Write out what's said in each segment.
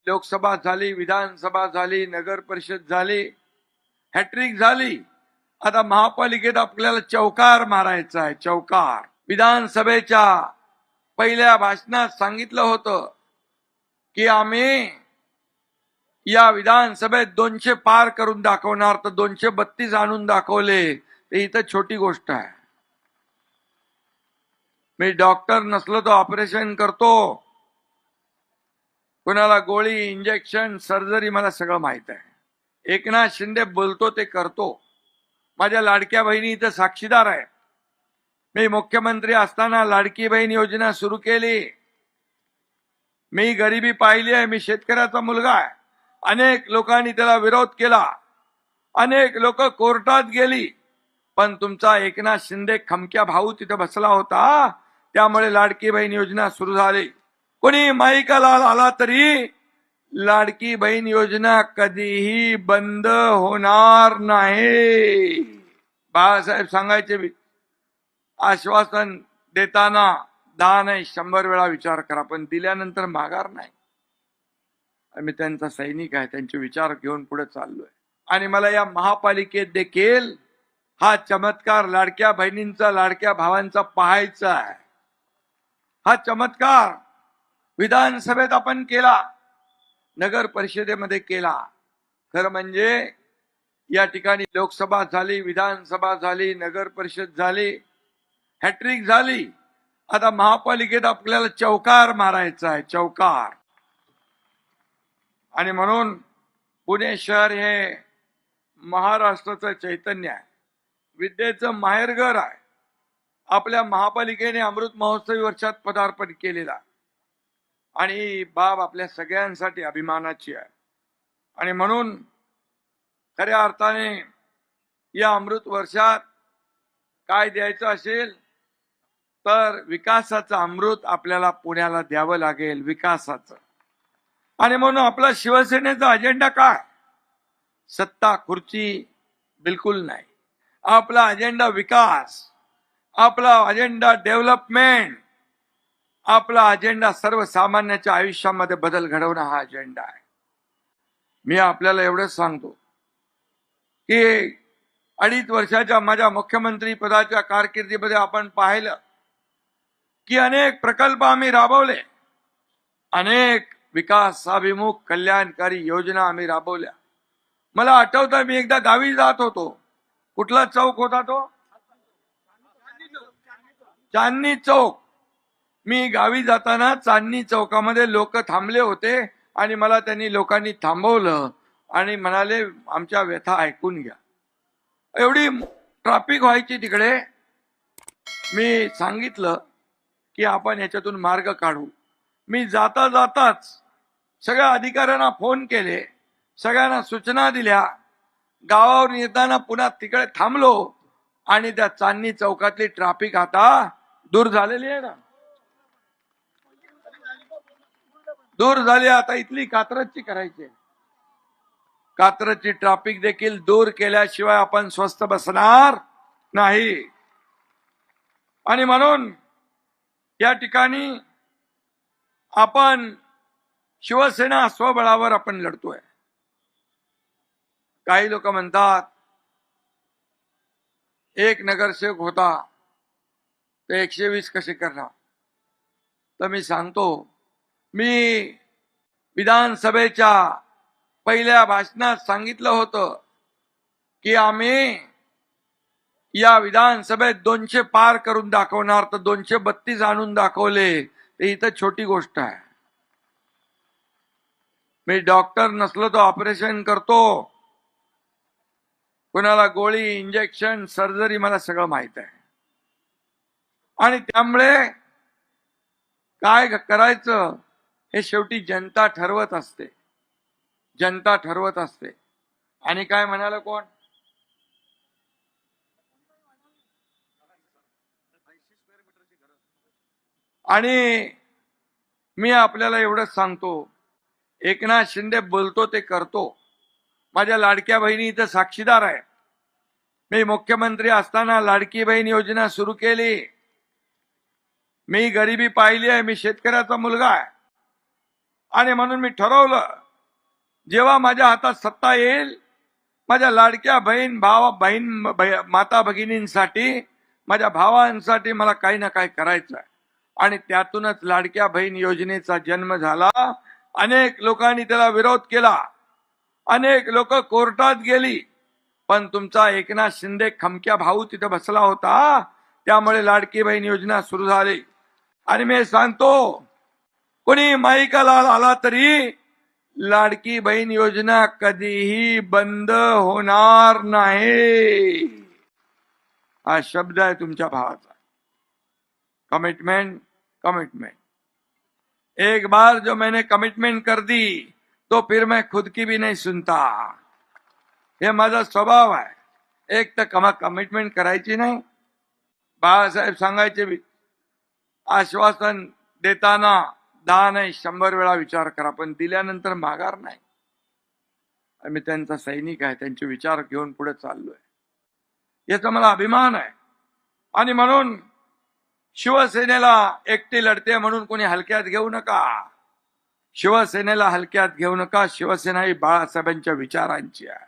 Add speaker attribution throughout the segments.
Speaker 1: लोकसभा झाली, विधानसभा झाली, नगर परिषद झाली, हॅट्रिक झाली. आता महापालिकेत आपल्याला चौकार मारायचा आहे. चौकार. विधानसभेच्या पहिल्या भाषणात सांगितलं होतं की आम्ही या विधानसभेत 200 पार करून दाखवणार, तर 232 आणून दाखवले. ते इथं छोटी गोष्ट आहे. मी डॉक्टर नसलो तर ऑपरेशन करतो, कोणाला गोळी, इंजेक्शन, सर्जरी मला सगळं माहित आहे. एकनाथ शिंदे बोलतो ते करतो. माझ्या लाडक्या बहिणी इथं साक्षीदार आहे. मी मुख्यमंत्री असताना लाडकी बहीण योजना सुरू केली. मी गरिबी पाहिली आहे. मी शेतकऱ्याचा मुलगा आहे. अनेक लोकांनी त्याला विरोध केला, अनेक लोक कोर्टात गेली, पण तुमचा एकनाथ शिंदे खमक्या भाऊ तिथे बसला होता, त्यामुळे लाडकी बहीण योजना सुरू झाली. कोणी माईकाला आला तरी लाडकी बहीण योजना कधीही बंद होणार नाही. बाळासाहेब सांगायचे, आश्वासन देताना 10 नाही 100 वेळा विचार करा, पण दिल्यानंतर माघार नाही. मी त्यांचा सैनिक आहे, त्यांचे विचार घेऊन पुढे चाललोय. आणि मला या महापालिकेत देखील हा चमत्कार लाडक्या बहिणींचा, लाडक्या भावांचा पाहायचा आहे. हा चमत्कार विधानसभेत आपण केला, नगर परिषदेमध्ये केला. खरं म्हणजे या ठिकाणी लोकसभा झाली, विधानसभा झाली, नगर परिषद झाली, हॅट्रिक झाली. आता महापालिकेत आपल्याला चौकार मारायचा आहे. चौकार. आणि म्हणून पुणे शहर हे महाराष्ट्राचं चैतन्य आहे, विद्येचं माहेरघर आहे. आपल्या महापालिकेने अमृत महोत्सवी वर्षात पदार्पण केलेला आणि बाब आपल्या सगळ्यांसाठी अभिमानाची आहे. आणि म्हणून खऱ्या अर्थाने या अमृत वर्षात काय द्यायचं असेल तर विकासाचं अमृत आपल्याला पुण्याला द्यावं लागेल. विकासाचं. आणि म्हणून आपला शिवसेनेचा अजेंडा काय? सत्ता खुर्ची बिलकुल नाही. आपला अजेंडा विकास, आपला अजेंडा डेव्हलपमेंट, आपला अजेंडा सर्वसामान्याच्या आयुष्यामध्ये बदल घडवणं हा अजेंडा आहे. मी आपल्याला एवढंच सांगतो की 2.5 वर्षाच्या माझ्या मुख्यमंत्री पदाच्या कारकिर्दीमध्ये आपण पाहिलं की अनेक प्रकल्प आम्ही राबवले, अनेक विकासाभिमुख कल्याणकारी योजना आम्ही राबवल्या. मला आठवतं मी एकदा गावी जात होतो. कुठला चौक होता तो? चांदणी चौक. मी गावी जाताना चांदणी चौकामध्ये लोक थांबले होते आणि मला त्यांनी लोकांनी थांबवलं आणि म्हणाले आमच्या व्यथा ऐकून घ्या. एवढी ट्रॅफिक व्हायची तिकडे. मी सांगितलं की आपण याच्यातून मार्ग काढू. मी जाता जाताच सगळ्या अधिकाऱ्यांना फोन केले, सगळ्यांना सूचना दिल्या. गावावरून येताना पुन्हा तिकडे थांबलो आणि त्या चांदणी चौकातली ट्रॅफिक आता दूर झालेली आहे ना, दूर झाली. आता इथली कात्रजची करायची. कात्रजची ट्रॅफिक देखील दूर केल्याशिवाय आपण स्वस्थ बसणार नाही. आणि म्हणून या ठिकाणी आपण शिवसेना स्वबळावर आपण लढतोय. काही लोक म्हणतात एक नगरसेवक होता तर 120 कसे करणार. तर मी सांगतो, मी विधानसभेच्या पहिल्या भाषणात सांगितलं होतं की आम्ही या विधानसभेत 200 पार करून दाखवणार, तर 232 आणून दाखवले. ते इथं छोटी गोष्ट आहे. मी डॉक्टर नसलो तर ऑपरेशन करतो, कोणाला गोळी, इंजेक्शन, सर्जरी मला सगळं माहित आहे. आणि त्यामुळे काय करायचं हे शेवटी जनता ठरवत असते. जनता ठरवत असते. आणि काय म्हणाल कोण? आणि मी आपल्याला एवढंच सांगतो, एकनाथ शिंदे बोलतो ते करतो. माझ्या लाडक्या बहिणी इथं साक्षीदार आहे. मी मुख्यमंत्री असताना लाडकी बहीण योजना सुरू केली. मी गरिबी पाहिली आहे. मी शेतकऱ्याचा मुलगा आहे. आणि म्हणून मी ठरवलं, जेव्हा माझ्या हातात सत्ता येईल, माझ्या लाडक्या माता भगिनींसाठी, माझ्या भावांसाठी मला काही ना काही करायचं आहे. आणि त्यातूनच लाडक्या बहीण योजनेचा जन्म झाला. अनेक लोकांनी त्याला विरोध केला, अनेक लोक कोर्टात गेली, पण तुमचा एकनाथ शिंदे खमक्या भाऊ तिथे बसला होता, त्यामुळे लाडकी बहीण योजना सुरू झाली. आणि मी सांगतो, कोणी माईकाला आला तरी लाडकी बहीण योजना कधीही बंद होणार नाही. हा शब्द आहे तुमच्या भावाचा. Commitment, commitment. एक बार जो मैंने कमिटमेंट कर दी तो फिर मैं खुद की भी नहीं सुनता. हे माझा स्वभाव आहे. एक तर कमिटमेंट करायची नाही. बाळासाहेब सांगायचे, आश्वासन देताना 10 नाही 100 वेळा विचार करा, पण दिल्यानंतर माघार नाही. मी त्यांचा सैनिक आहे, त्यांचे विचार घेऊन पुढे चाललोय, याचा मला अभिमान आहे. आणि म्हणून शिवसेनेला एकटी लढते म्हणून कोणी हलक्यात घेऊ नका. शिवसेनेला हलक्यात घेऊ नका. शिवसेना ही बाळासाहेबांच्या विचारांची आहे,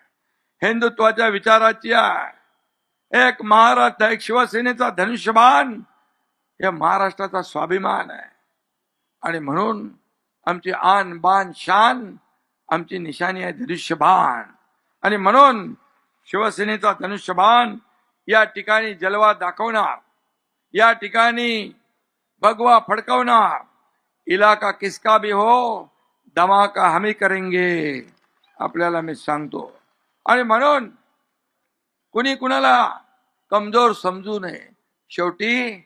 Speaker 1: हिंदुत्वाच्या विचाराची आहे. एक महाराष्ट्र, एक शिवसेनेचा धनुष्यबाण हे महाराष्ट्राचा स्वाभिमान आहे. आणि म्हणून आमची आन बान शान, आमची निशाणी आहे धनुष्यबाण. आणि म्हणून शिवसेनेचा धनुष्यबाण या ठिकाणी जलवा दाखवणार, या ठिकाणी भगवा फडकवणार. इलाका किसका भी हो, धमाका हमी करेंगे, आपल्याला मी सांगतो. आणि म्हणून कुणी कुणाला कमजोर समजू नये. शेवटी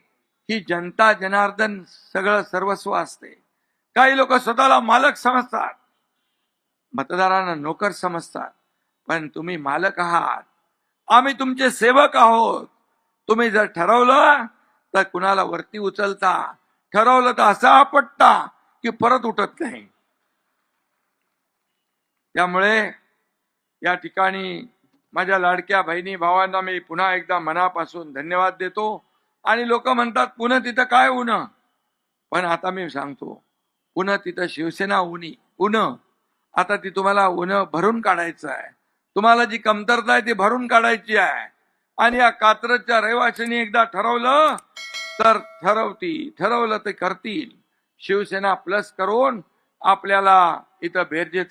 Speaker 1: ही जनता जनार्दन सगळं सर्वस्व असते. काही लोक स्वतःला मालक समजतात, मतदारांना नोकर समजतात, पण तुम्ही मालक आहात, आम्ही तुमचे सेवक आहोत. तुम्ही जर ठरवलं तर कुणाला वरती उचलता, ठरवलं तर असा आपटता की परत उठत नाही. त्यामुळे या ठिकाणी माझ्या लाडक्या बहिणी भावांना मी पुन्हा एकदा मनापासून धन्यवाद देतो. आणि लोक म्हणतात पुन्हा तिथं काय उन्ह, पण आता मी सांगतो, पुन्हा तिथं शिवसेना उन्ह. आता ती तुम्हाला उन्ह भरून काढायचं आहे. तुम्हाला जी कमतरता आहे ती भरून काढायची आहे. आणि या कात्रजच्या रहिवाशांनी एकदा ठरवलं तर ठरवलं ते करतील. शिवसेना प्लस करून आपल्याला इथं बेरजेचं